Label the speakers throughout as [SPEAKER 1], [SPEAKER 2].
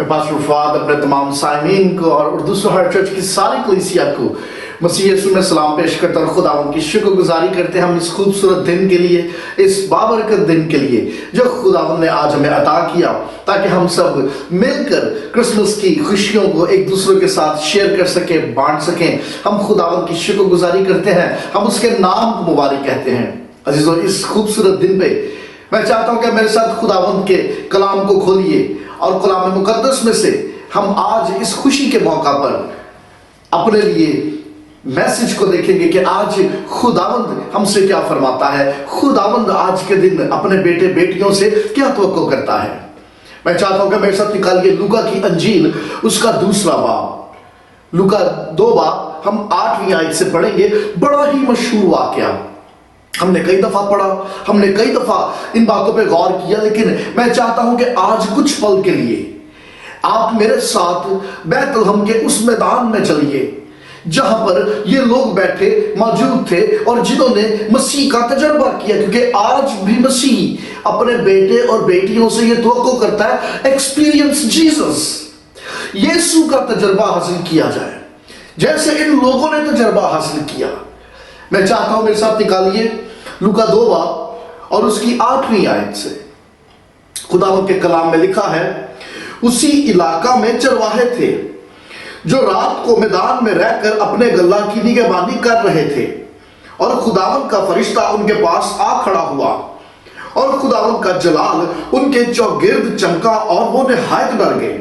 [SPEAKER 1] میں پاسٹر فواد اپنے تمام سامعین کو اور اردو سوہر چرچ کی ساری کلیسیا کو مسیح یسوع میں سلام پیش کرتا اور خداوند کی شکر گزاری کرتے ہیں ہم اس خوبصورت دن کے لیے، اس بابرکت دن کے لیے جو خداوند نے آج ہمیں عطا کیا، تاکہ ہم سب مل کر کرسمس کی خوشیوں کو ایک دوسرے کے ساتھ شیئر کر سکیں، بانٹ سکیں۔ ہم خداوند کی شکر گزاری کرتے ہیں، ہم اس کے نام کو مبارک کہتے ہیں۔ عزیزو، اس خوبصورت دن پہ میں چاہتا ہوں کہ میرے ساتھ خداوند کے کلام کو کھولیے اور کلام مقدس میں سے ہم آج اس خوشی کے موقع پر اپنے لیے میسج کو دیکھیں گے کہ آج خداوند ہم سے کیا فرماتا ہے، خداوند آج کے دن اپنے بیٹے بیٹیوں سے کیا توقع کرتا ہے۔ میں چاہتا ہوں کہ میرے ساتھ نکالیے لوکا کی انجیل، اس کا 2 باب، لوکا 2 باب ہم 8ویں آیت سے پڑھیں گے۔ بڑا ہی مشہور واقعہ، ہم نے کئی دفعہ پڑھا، ہم نے کئی دفعہ ان باتوں پہ غور کیا، لیکن میں چاہتا ہوں کہ آج کچھ پل کے لیے آپ میرے ساتھ بیت لحم کے اس میدان میں چلیے جہاں پر یہ لوگ بیٹھے موجود تھے اور جنہوں نے مسیح کا تجربہ کیا، کیونکہ آج بھی مسیح اپنے بیٹے اور بیٹیوں سے یہ توقع کرتا ہے ایکسپیرینس جیسس، یسوع کا تجربہ حاصل کیا جائے جیسے ان لوگوں نے تجربہ حاصل کیا۔ میں چاہتا ہوں میرے ساتھ نکالیے لوکا 2 باب اور اس کی 8ویں آیت سے۔ خداوند کے کلام میں لکھا ہے، اسی علاقہ میں چرواہے تھے جو رات کو میدان میں رہ کر اپنے گلہ کی نگہبانی کر رہے تھے، اور خداوند کا فرشتہ ان کے پاس آ کھڑا ہوا، اور خداوند کا جلال ان کے چوگرد چمکا اور وہ نہایت ڈر گئے۔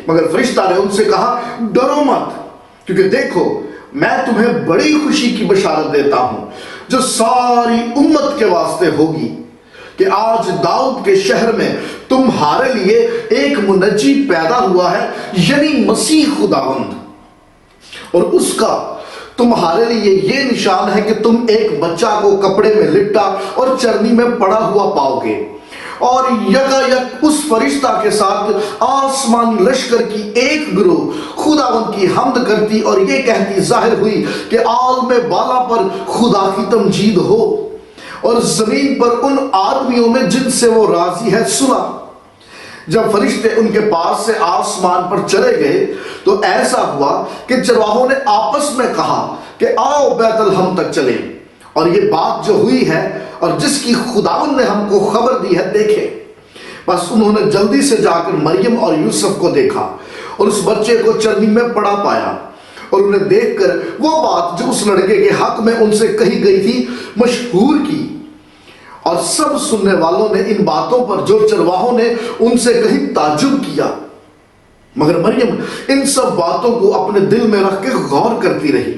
[SPEAKER 1] مگر فرشتہ نے ان سے کہا، ڈرو مت، کیونکہ دیکھو میں تمہیں بڑی خوشی کی بشارت دیتا ہوں جو ساری امت کے واسطے ہوگی، کہ آج داؤد کے شہر میں تمہارے لیے ایک منجی پیدا ہوا ہے، یعنی مسیح خداوند، اور اس کا تمہارے لیے یہ نشان ہے کہ تم ایک بچہ کو کپڑے میں لپٹا اور چرنی میں پڑا ہوا پاؤ گے۔ اور یکایک اس فرشتہ کے ساتھ آسمانی لشکر کی ایک گروہ خداوند کی حمد کرتی اور یہ کہتی ظاہر ہوئی کہ عالم بالا پر خدا کی تمجید ہو، اور زمین پر ان آدمیوں میں جن سے وہ راضی ہے سنا۔ جب فرشتے ان کے پاس سے آسمان پر چلے گئے تو ایسا ہوا کہ چرواہوں نے آپس میں کہا کہ آؤ بیت لحم تک چلیں، اور یہ بات جو ہوئی ہے اور جس کی خداوند نے ہم کو خبر دی ہے دیکھے۔ بس انہوں نے جلدی سے جا کر مریم اور یوسف کو دیکھا اور اس بچے کو چرنی میں پڑا پایا، اور انہیں دیکھ کر وہ بات جو اس لڑکے کے حق میں ان سے کہی گئی تھی مشہور کی۔ اور سب سننے والوں نے ان باتوں پر جو چرواہوں نے ان سے کہی تعجب کیا، مگر مریم ان سب باتوں کو اپنے دل میں رکھ کے غور کرتی رہی۔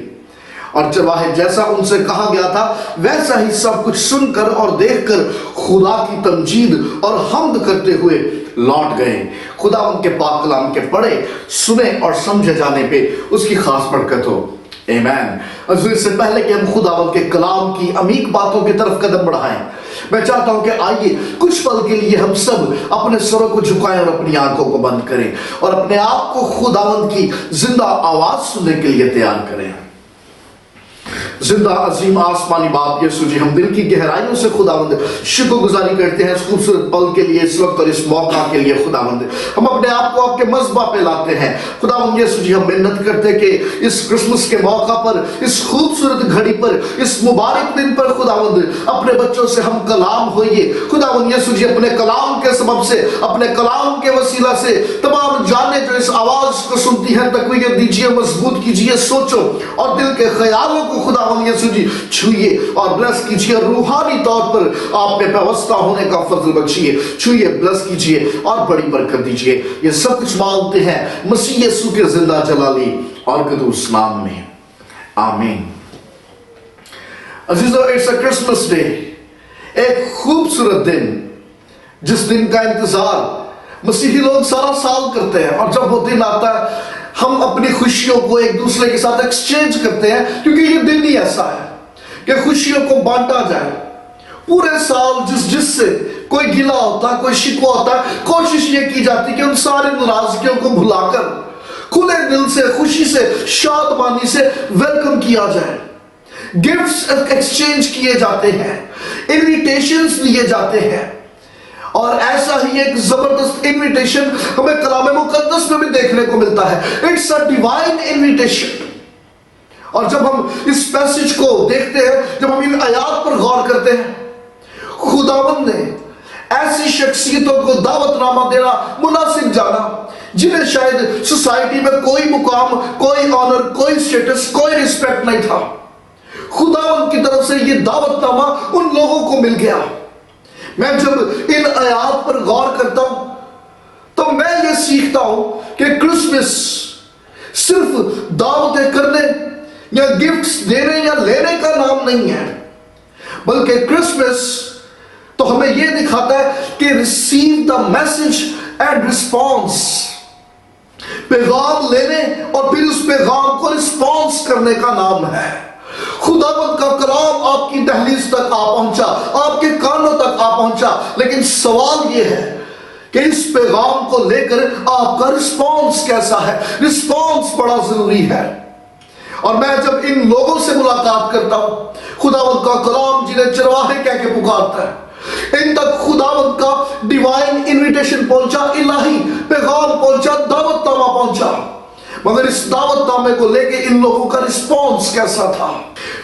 [SPEAKER 1] اور چرواہے جیسا ان سے کہا گیا تھا ویسا ہی سب کچھ سن کر اور دیکھ کر خدا کی تمجید اور حمد کرتے ہوئے لوٹ گئے۔ خداوند کے پاک کلام کے پڑھے، سنے اور سمجھے جانے پہ اس کی خاص برکت ہو، آمین۔ اور اس سے پہلے کہ ہم خداوند کے کلام کی عمیق باتوں کی طرف قدم بڑھائیں، میں چاہتا ہوں کہ آئیے کچھ پل کے لیے ہم سب اپنے سروں کو جھکائیں اور اپنی آنکھوں کو بند کریں اور اپنے آپ کو خداوند کی زندہ آواز سننے کے لیے تیار کریں۔ زندہ عظیم آسمانی باپ یسوع جی، ہم دل کی گہرائیوں سے خداوند شکر گزاری کرتے ہیں اس خوبصورت پل کے لیے، اس وقت اور اس موقع کے لیے۔ خداوند ہم اپنے آپ کو آپ کے مذبح پہ لاتے ہیں۔ خداوند یسوع جی، ہم محنت کرتے کہ اس کرسمس کے موقع پر، اس خوبصورت گھڑی پر، اس مبارک دن پر خداوند اپنے بچوں سے ہم کلام ہوئیے۔ خداوند یسوع جی، اپنے کلام کے سبب سے، اپنے کلام کے وسیلہ سے تمام جانیں جو اس آواز کو سنتی ہیں تقویت دیجیے، مضبوط کیجیے سوچوں اور دل کے خیالوں کو خداوند یسوع جی چھوئیے اور بلس کیجیے، روحانی طور پر آپ میں پیوستہ ہونے کا فضل بخشیے، چھوئیے، بلس کیجیے اور بڑی برکت دیجیے۔ یہ سب کچھ مانگتے ہیں مسیح یسوع کے زندہ جلالی اور قدوس نام میں، آمین۔ عزیزو، اٹس اے کرسمس ڈے، ایک خوبصورت دن جس دن کا انتظار مسیحی لوگ سارا سال کرتے ہیں، اور جب وہ دن آتا ہے ہم اپنی خوشیوں کو ایک دوسرے کے ساتھ ایکسچینج کرتے ہیں، کیونکہ یہ دن ہی ایسا ہے کہ خوشیوں کو بانٹا جائے۔ پورے سال جس سے کوئی گلہ ہوتا ہے، کوئی شکوہ ہوتا ہے، کوشش یہ کی جاتی کہ ان سارے ناراضگیوں کو بھلا کر کھلے دل سے، خوشی سے، شادمانی سے ویلکم کیا جائے۔ گفٹس ایکسچینج کیے جاتے ہیں، انویٹیشنز لیے جاتے ہیں، اور ایسا ہی ایک زبردست انویٹیشن ہمیں کلام مقدس میں بھی دیکھنے کو ملتا ہے. It's a divine invitation. اور جب ہم اس پیسج کو دیکھتے ہیں, جب ہم ان آیات پر غور کرتے ہیں, خداوند نے ایسی شخصیتوں کو دعوت نامہ دینا مناسب جانا جنہیں شاید سوسائٹی میں کوئی مقام, کوئی آنر, کوئی سٹیٹس, کوئی رسپیکٹ نہیں تھا. خداوند کی طرف سے یہ دعوت نامہ ان لوگوں کو مل گیا. میں جب ان آیات پر غور کرتا ہوں تو میں یہ سیکھتا ہوں کہ کرسمس صرف دعوتیں کرنے یا گفٹس دینے یا لینے کا نام نہیں ہے, بلکہ کرسمس تو ہمیں یہ دکھاتا ہے کہ receive the message and response. پیغام لینے اور پھر اس پیغام کو رسپانس کرنے کا نام ہے. خداوند کا کلام آپ کی دہلیز تک آ پہنچا, آپ کے کانوں تک آ پہنچا, لیکن سوال یہ ہے کہ اس پیغام کو لے کر آپ کا رسپانس کیسا ہے. رسپانس بڑا ضروری ہے. اور میں جب ان لوگوں سے ملاقات کرتا ہوں, خداوند کا کلام جنہیں چرواہے کہہ کے پکارتا ہے, ان تک خداوند کا ڈیوائن انویٹیشن پہنچا, الہی پیغام پہنچا, دعوت نامہ پہنچا, مگر اس دعوت نامے کو لے کے ان لوگوں کا رسپانس کیسا تھا.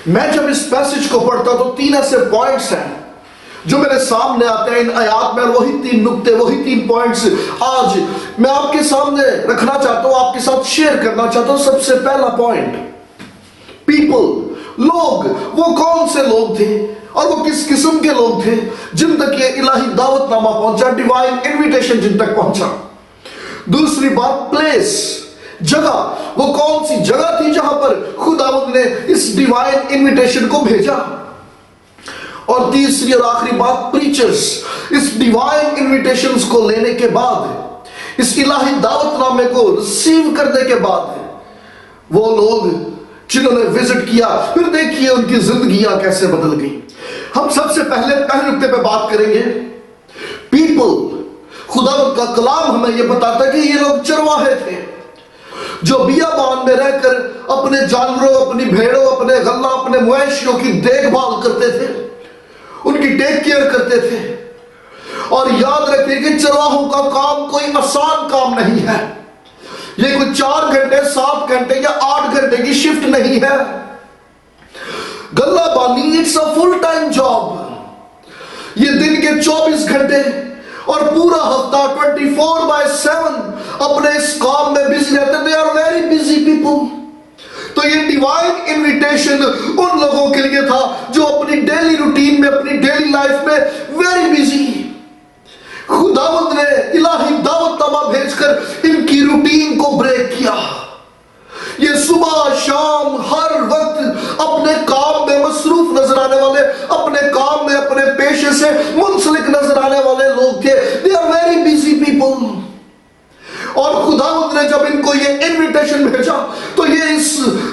[SPEAKER 1] میں جب اس پیسج کو پڑھتا تو 3 ایسے پوائنٹس ہیں جو میرے سامنے آتے ہیں ان آیات میں, وہی 3 نقطے, وہی 3 پوائنٹس آج میں آپ کے سامنے رکھنا چاہتا ہوں, آپ کے ساتھ شیئر کرنا چاہتا ہوں. سب سے پہلا پوائنٹ, پیپل, لوگ. وہ کون سے لوگ تھے اور وہ کس قسم کے لوگ تھے جن تک یہ الہی دعوت نامہ پہنچا, ڈیوائن انویٹیشن جن تک پہنچا. دوسری بات, پلیس, جگہ. وہ کون سی جگہ تھی جہاں پر خداوند نے اس ڈیوائن انویٹیشن کو بھیجا. اور تیسری اور آخری بات, پریچرز. اس ڈیوائن انویٹیشنز کو لینے کے بعد, اس الہی دعوت نامے کو ریسیو کرنے کے بعد, وہ لوگ جنہوں نے وزٹ کیا, پھر دیکھیے ان کی زندگیاں کیسے بدل گئی. ہم سب سے پہلے نقطے پہ بات کریں گے, پیپل. خداوند کا کلام ہمیں یہ بتاتا ہے کہ یہ لوگ چرواہے تھے جو بیابان میں رہ کر اپنے جانوروں, اپنی بھیڑوں, اپنے غلہ, اپنے مویشیوں کی دیکھ بھال کرتے تھے, ان کی ٹیک کیئر کرتے تھے. اور یاد رکھیں کہ چرواہوں کا کام کوئی آسان کام نہیں ہے. یہ کوئی 4 گھنٹے, 7 گھنٹے یا 8 گھنٹے کی شفٹ نہیں ہے. غلہ بانی it's a full time job. یہ دن کے 24 گھنٹے اور پورا ہفتہ 24/7 اپنے اس کام میں بزی رہتے. They are very busy people. تو یہ ڈیوائن انویٹیشن ان لوگوں کے لیے تھا جو اپنی ڈیلی روٹین میں, اپنی ڈیلی لائف میں ویری بزی. خداوند نے الہی دعوت نامہ بھیج کر ان کی روٹین کو بریک کیا. یہ صبح شام ہر وقت اپنے کام میں مصروف نظر آنے والے, اپنے کام میں, اپنے پیشے سے منسلک نظر آنے والے لوگ تھے. They are very busy people. اور خداوند نے جب ان کو یہ انویٹیشن بھیجا تو یہ اس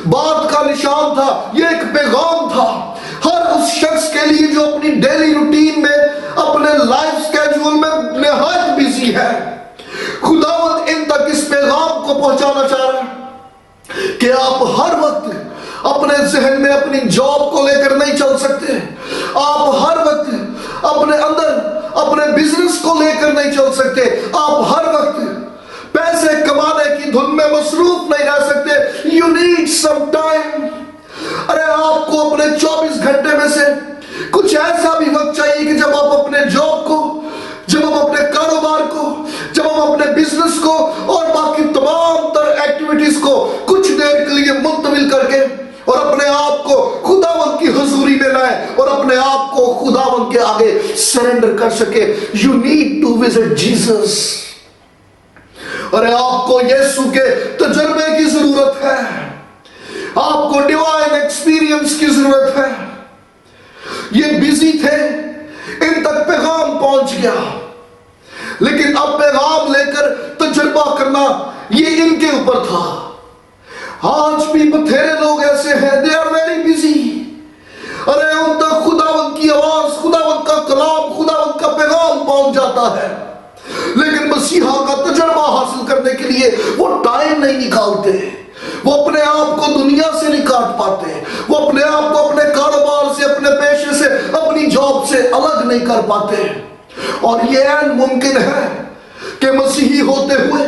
[SPEAKER 1] بات کا نشان تھا, یہ ایک پیغام تھا ہر اس شخص کے لیے جو اپنی ڈیلی روٹین میں, اپنے لائف سکیجول میں نہایت بزی ہے. خداوند ان تک اس پیغام کو پہنچانا چاہ رہا ہے کہ آپ ہر وقت اپنے ذہن میں اپنی جاب کو لے کر نہیں چل سکتے. آپ ہر وقت اپنے اندر اپنے بزنس کو لے کر نہیں چل سکتے. آپ ہر وقت پیسے کمانے کی دھن میں مصروف نہیں رہ سکتے. You need some time. ارے آپ کو اپنے 24 گھنٹے میں سے کچھ ایسا بھی وقت چاہیے کہ جب آپ اپنے جاب کو, جب آپ اپنے کاروبار کو, جب آپ اپنے بزنس کو اور باقی تمام تر ایکٹیویٹیز کو کچھ دیر کے لیے منتقل کر کے اور اپنے آپ کو خداوند کی حضوری میں لائیں اور اپنے آپ کو خداوند کے آگے سرنڈر کر سکے. You need to visit Jesus. ارے آپ کو یسوع کے تجربے کی ضرورت ہے, آپ کو ڈیوائن ایکسپیرینس کی ضرورت ہے. یہ بزی تھے, ان تک پیغام پہنچ گیا, لیکن اب پیغام لے کر تجربہ کرنا یہ ان کے اوپر تھا. آج بھی بتھیرے لوگ ایسے ہیں, they are very busy. ارے ان تک خداوند کی آواز, خداوند کا کلام, خداوند کا پیغام پہنچ جاتا ہے, لیکن مسیحا کا تجربہ حاصل کرنے کے لیے وہ ٹائم نہیں نکالتے. وہ اپنے آپ کو دنیا سے نہیں کاٹ پاتے, وہ اپنے آپ کو اپنے کاروبار سے, اپنے پیشے سے, اپنی جاب سے الگ نہیں کر پاتے. اور یہ عین ممکن ہے کہ مسیحی ہوتے ہوئے،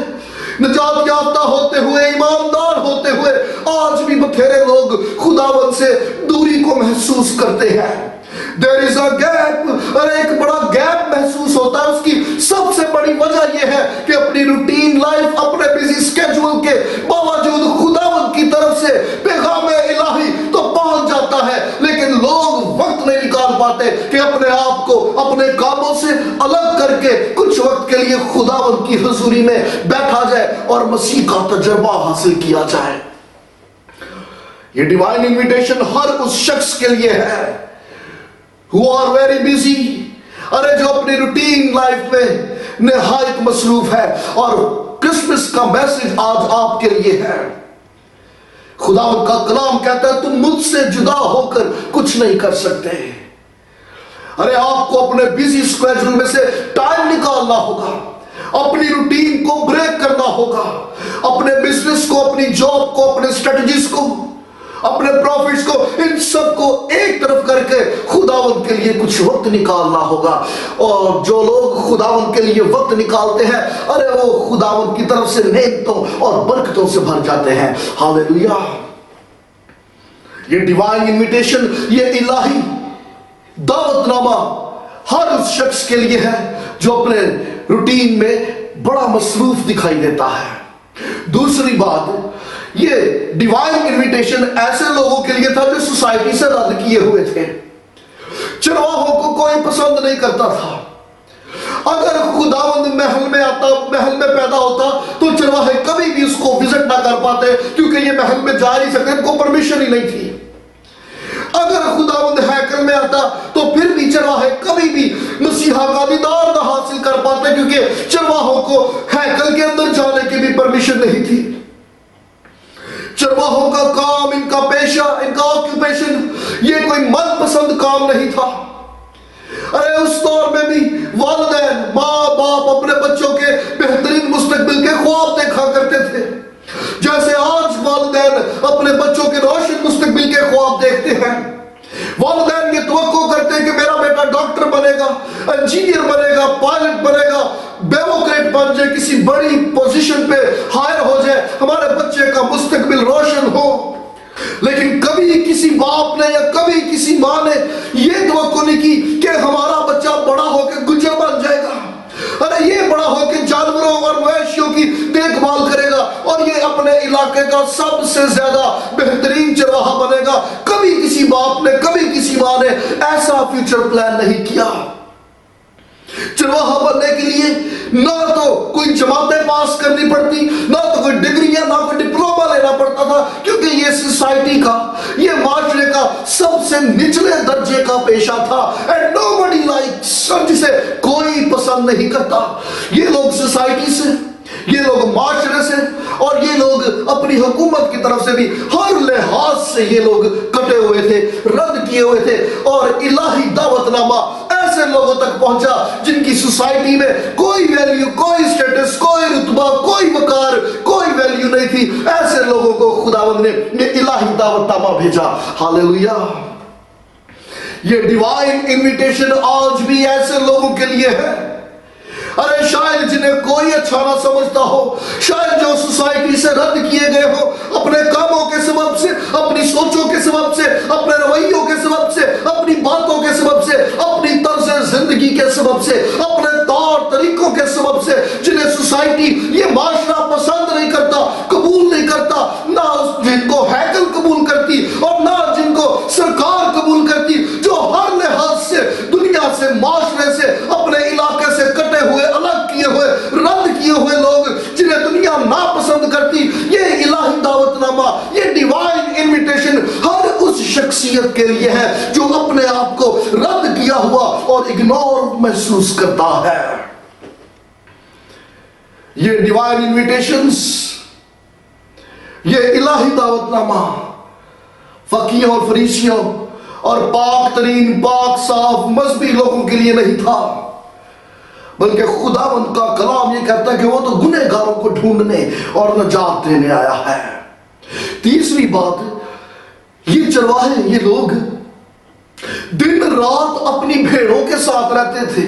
[SPEAKER 1] نجات یافتہ ہوتے ہوئے، ایماندار ہوتے ہوئے آج بھی بتھیرے لوگ خداوند سے دوری کو محسوس کرتے ہیں۔ There is a gap، اور ایک بڑا گیپ محسوس ہوتا ہے۔ اس کی سب سے بڑی وجہ یہ ہے کہ اپنی روٹین لائف، اپنے بزی سکیجول کے باوجود خداوند کی طرف سے پیغام الہی تو پہنچ جاتا ہے، لیکن لوگ وقت نہیں نکال پاتے کہ اپنے آپ کو اپنے کاموں سے الگ کر کے کچھ وقت کے لیے خداوند کی حضوری میں بیٹھا جائے اور مسیح کا تجربہ حاصل کیا جائے۔ یہ ڈیوائن انویٹیشن ہر اس شخص کے لیے ہے who are very busy، ارے جو اپنی روٹین لائف میں نہایت مصروف ہے، اور کرسمس کا میسج آج آپ کے لیے ہے۔ خداوند کا کلام کہتا ہے تم مجھ سے جدا ہو کر کچھ نہیں کر سکتے۔ ارے آپ کو اپنے بیزی اسکیجول میں سے ٹائم نکالنا ہوگا، اپنی روٹین کو بریک کرنا ہوگا، اپنے بزنس کو، اپنی جاب کو، اپنے اسٹریٹجیز کو، اپنے پروفٹس کو، ان سب کو ایک طرف کر کے خداوند کے لیے کچھ وقت نکالنا ہوگا۔ اور جو لوگ خداوند کے لیے وقت نکالتے ہیں، ارے وہ خداوند کی طرف سے نعمتوں اور برکتوں سے بھر جاتے ہیں۔ ہاللیلویہ۔ یہ ڈیوائن انویٹیشن، یہ الہی دعوت نامہ ہر اس شخص کے لیے ہے جو اپنے روٹین میں بڑا مصروف دکھائی دیتا ہے۔ دوسری بات، یہ ڈیوائن انویٹیشن ایسے لوگوں کے لیے تھا جو سوسائٹی سے رد کیے ہوئے تھے۔ چرواہوں کو کوئی پسند نہیں کرتا تھا۔ اگر خداوند محل میں آتا، محل میں پیدا ہوتا، تو چرواہے کبھی بھی اس کو وزٹ نہ کر پاتے، کیونکہ یہ محل میں جا نہیں سکتے، ان کو پرمیشن ہی نہیں تھی۔ اگر خداوند ہیکل میں آتا تو پھر بھی چرواہے کبھی بھی مسیحا کا دیدار نہ حاصل کر پاتے، کیونکہ چرواہوں کو ہیکل کے اندر جانے کی بھی پرمیشن نہیں تھی۔ چرواہوں کا کام، ان کا پیشہ، ان کا آکیوپیشن، یہ کوئی من پسند کام نہیں تھا۔ ارے اس دور میں بھی والدین، ماں باپ اپنے بچوں کے بہترین مستقبل کے خواب دیکھا کرتے تھے، جیسے آج والدین اپنے بچوں کے روشن مستقبل کے خواب دیکھتے ہیں۔ والدین یہ توقع کرتے ہیں کہ میرا بیٹا ڈاکٹر بنے گا، انجینئر بنے گا، پائلٹ بنے گا، بیوروکریٹ بن جائے، کسی بڑی پوزیشن پہ ہائر ہو جائے، ہمارے بچے کا مستقبل روشن ہو۔ لیکن کبھی کسی باپ نے یا کبھی کسی ماں نے یہ توقع نہیں کی کہ ہمارا بچہ بڑا ہو کے گجر بن جائے گا، ارے یہ بڑا ہو کے جانوروں اور مویشیوں کی دیکھ بھال کرے گا، اور یہ اپنے علاقے کا سب سے زیادہ بہترین چرواہا بنے گا۔ کبھی کسی باپ نے، کبھی کسی ماں نے ایسا فیوچر پلان نہیں کیا۔ چرواہا بننے کے لیے نہ تو کوئی جماعتیں پاس کرنی پڑتی، نہ تو کوئی ڈگریاں، نہ کوئی ڈپلومہ لینا پڑتا تھا، کیونکہ یہ سوسائٹی کا، یہ معاشرے کا سب سے نچلے درجے کا پیشہ تھا، and nobody likes، جسے کوئی پسند نہیں کرتا۔ یہ لوگ سوسائٹی سے، یہ لوگ معاشرے سے، اور یہ لوگ اپنی حکومت کی طرف سے بھی ہر لحاظ سے یہ لوگ کٹے ہوئے تھے، رد کیے ہوئے تھے، اور الہی دعوت نامہ ایسے لوگوں تک پہنچا جن کی سوسائٹی میں کوئی ویلیو، کوئی سٹیٹس، کوئی رتبہ، کوئی وقار، کوئی ویلیو نہیں تھی۔ ایسے لوگوں کو خداوند نے یہ الہی دعوت نامہ بھیجا۔ ہاللیلویہ۔ یہ ڈیوائن انویٹیشن آج بھی ایسے لوگوں کے لیے ہے، ارے شاید جنہیں کوئی اچھا نہ سمجھتا ہو، شاید جو سوسائٹی سے رد کیے گئے ہو، اپنے کاموں کے سبب سے، اپنی سوچوں کے سبب سے، اپنے رویوں کے سبب سے، اپنی باتوں کے سبب سے، اپنی طرز زندگی کے سبب سے، اپنے طور طریقوں کے سبب سے، جنہیں سوسائٹی، یہ معاشرہ پسند نہیں کرتا، قبول نہیں کرتا، نہ جن کو ہیکل قبول کرتی اور نہ جن کو سرکار قبول کرتی، جو ہر لحاظ سے دنیا سے، معاشرے سے، اپنے علاقے سے کٹے ہوئے، الگ کیے ہوئے، رد کیے ہوئے لوگ جنہیں دنیا ناپسند کرتی، یہ الہی دعوت نامہ، یہ ڈیوائن انویٹیشن ہر اس شخصیت کے لیے ہے جو اپنے آپ کو رد کیا ہوا اور اگنور محسوس کرتا ہے۔ یہ ڈیوائن انویٹیشنز، یہ الہی دعوت نامہ فقیہوں اور فریسیوں اور پاک ترین، پاک صاف مذہبی لوگوں کے لیے نہیں تھا، بلکہ خداوند کا کلام یہ کہتا ہے کہ وہ تو گنہگاروں کو ڈھونڈنے اور نجات دینے آیا ہے۔ تیسری بات، یہ چرواہے، یہ لوگ دن رات اپنی بھیڑوں کے ساتھ رہتے تھے۔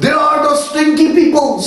[SPEAKER 1] There are the stinky peoples,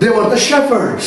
[SPEAKER 1] They were the shepherds,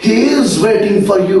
[SPEAKER 1] He is waiting for you।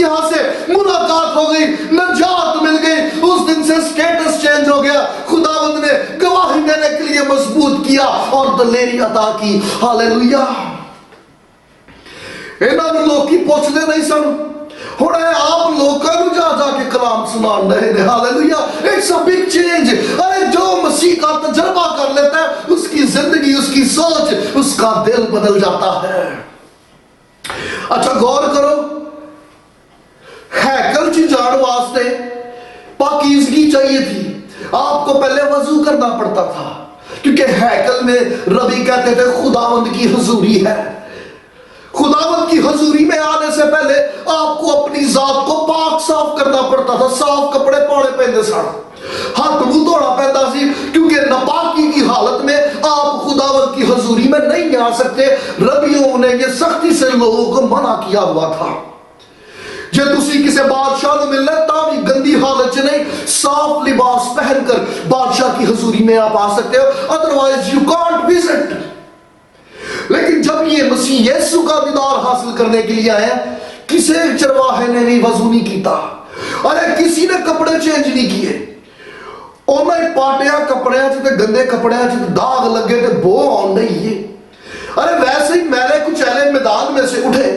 [SPEAKER 1] مسیحا سے ملاقات ہو گئی، نجات مل گئی، اس دن سے سٹیٹس چینج ہو گیا، خداوند نے گواہی دینے کے لیے مضبوط کیا اور دلیری عطا کی. ہاللیلویہ. انہاں نے لوگ کی پوچھتے نہیں سن، ہوں آپ لوگوں جا جا کے کلام سنان رہے ہیں. Hallelujah. It's a big change. ارے جو مسیح کا تجربہ کر لیتا ہے اس کی زندگی، اس کی سوچ، اس کا دل بدل جاتا ہے. اچھا غور کرو، ہیکل چ جان واسطے پاکیزگی چاہیے تھی. آپ کو پہلے وضو کرنا پڑتا تھا، کیونکہ ہیکل میں ربی کہتے تھے خداوند کی حضوری ہے. خداوند کی حضوری میں آنے سے پہلے آپ کو اپنی ذات کو پاک صاف کرنا پڑتا تھا. صاف کپڑے پانے پہنتے سن، ہاتھ منہ دھونا پہنتا سی، کیونکہ ناپاکی کی حالت میں آپ خداوند کی حضوری میں نہیں آ سکتے. ربیوں نے یہ سختی سے لوگوں کو منع کیا ہوا تھا. جے تسی کسی بادشاہ کو ملنا تا بھی گندی حالت چ نہیں، صاف لباس پہن کر بادشاہ کی حضوری میں آپ آ سکتے ہو، ادروائز یو کانٹ وزٹ. لیکن جب یہ مسیح یسوع کا دیدار حاصل کرنے کے لیے آئے، کسی چرواہے نے بھی وضو نہیں کیتا، ارے کسی نے کپڑے چینج نہیں کیے. انہیں پاٹیا کپڑے تے گندے کپڑے داغ لگے تے بو آن رہی ہے. ارے ویسے ہی میلے کچیلے میدان میں سے اٹھے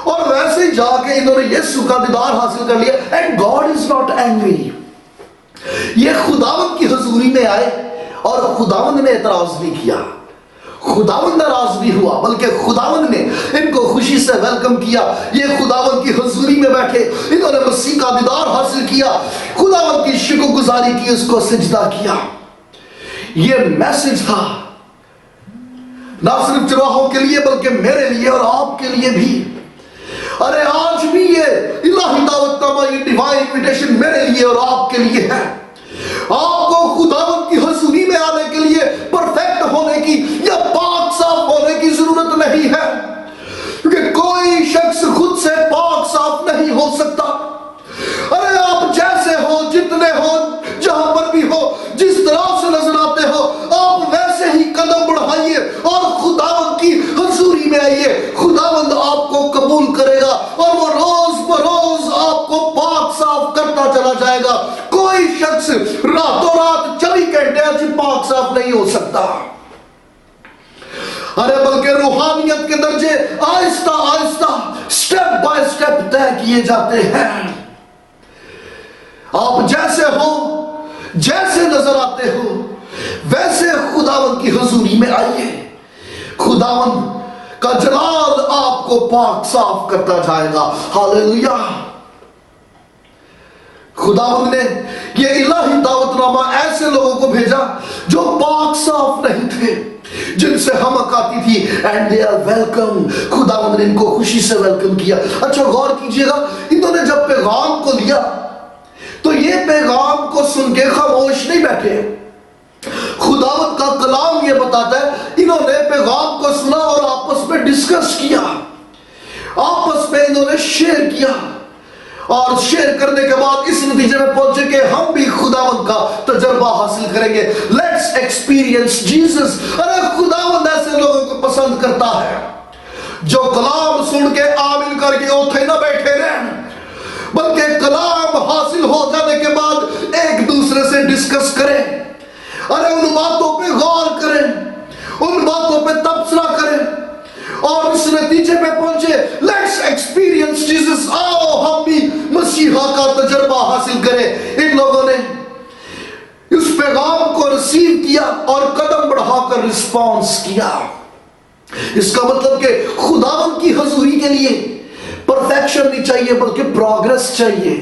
[SPEAKER 1] اور ویسے ہی جا کے انہوں نے یسوع کا دیدار حاصل کر لیا. And God is not angry. یہ خداوند کی حضوری میں آئے اور خداوند نے اعتراض نہیں کیا، خداوند ناراض نہیں ہوا، بلکہ خداوند نے ان کو خوشی سے ویلکم کیا. یہ خداوند کی حضوری میں بیٹھے، انہوں نے مسیح کا دیدار حاصل کیا، خداوند کی شکر گزاری کی، اس کو سجدہ کیا. یہ میسج تھا نہ صرف چرواہوں کے لیے بلکہ میرے لیے اور آپ کے لیے بھی. ارے آج بھی یہ الہی دعوت نامہ، یہ ڈیوائن انویٹیشن میرے لیے اور آپ کے لیے ہے. آپ کو خداوند کی حضوری میں آنے کے لیے پرفیکٹ ہونے کی یا پاک صاف ہونے کی ضرورت نہیں ہے، کیونکہ کوئی شخص خود سے پاک صاف نہیں ہو سکتا. ارے آپ جیسے ہو، جتنے ہو، جہاں پر بھی ہو، جس طرح سے نظر آتے ہو، آپ ویسے ہی قدم بڑھائیے اور خداوند کی حضوری میں آئیے. خداوند آپ کو قبول کرے گا اور وہ روز بروز آپ کو پاک صاف کرتا چلا جائے گا. کوئی شخص راتوں رات 24 گھنٹے پاک صاف نہیں ہو سکتا. ارے بلکہ روحانیت کے درجے آہستہ آہستہ سٹیپ بائی سٹیپ طے کیے جاتے ہیں. آپ جیسے ہو، جیسے نظر آتے ہو، ویسے خداوند کی حضوری میں آئیے. خداوند کا جلال آپ کو پاک صاف کرتا جائے گا. ہاللیلویہ. خداوند نے یہ الہی دعوت نامہ ایسے لوگوں کو بھیجا جو پاک صاف نہیں تھے، جن سے حمق آتی تھی. And they are welcome. خداوند نے ان کو خوشی سے ویلکم کیا. اچھا غور کیجئے گا، انہوں نے جب پیغام کو لیا تو یہ پیغام کو سن کے خاموش نہیں بیٹھے. خداوند کا کلام یہ بتاتا ہے انہوں نے پیغام کو سنا اور آپس میں ڈسکس کیا، آپس میں انہوں نے شیئر کیا، اور شیئر کرنے کے بعد اس نتیجے میں پہنچے کہ ہم بھی خداوند کا تجربہ حاصل کریں گے. Let's experience Jesus. ارے خداوند ایسے لوگوں کو پسند کرتا ہے جو کلام سن کے آمین کر کے اوتھے نہ بیٹھے رہیں، بلکہ کلام حاصل ہو جانے کے بعد ایک دوسرے سے ڈسکس کریں. ارے ان باتوں پہ غور کریں، ان باتوں پہ تبصرہ کریں اور اس نتیجے پہ پہنچے لیٹس ایکسپیرینس جیسس. آؤ ہم بھی مسیحا کا تجربہ حاصل کریں. ان لوگوں نے اس پیغام کو ریسیو کیا اور قدم بڑھا کر رسپانس کیا. اس کا مطلب کہ خداوند کی حضوری کے لیے پرفیکشن نہیں چاہیے بلکہ پروگرس چاہیے.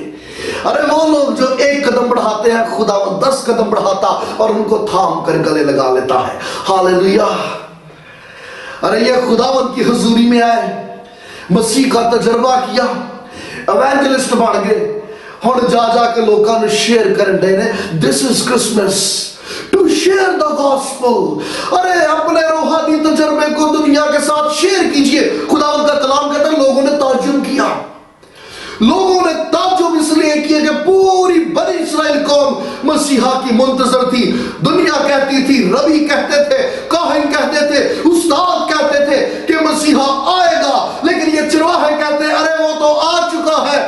[SPEAKER 1] ارے وہ لوگ جو ایک قدم بڑھاتے ہیں، خداوند 10 قدم بڑھاتا اور ان کو تھام کر گلے لگا لیتا ہے. ہاللیلویہ. ارے یہ خداوند کی حضوری میں آئے، مسیح کا تجربہ کیا، ایوانجلسٹ بن گئے. ہن جا جا کے لوگوں نے شیئر کرن دے نے. This is Christmas to share the gospel. ارے اپنے روحانی تجربے کو دنیا کے ساتھ شیئر کیجئے. خداوند کا کلام کہتا ہے لوگوں نے تعجب کیا. لوگوں نے تعجب اس لیے کیا کہ پوری بنی اسرائیل قوم مسیحا کی منتظر تھی. دنیا کہتی تھی، ربی کہتے تھے، کاہن کہتے تھے، استاد کہتے تھے کہ مسیحا آئے گا، لیکن یہ چرواہے کہتے ہیں ارے وہ تو آ چکا ہے.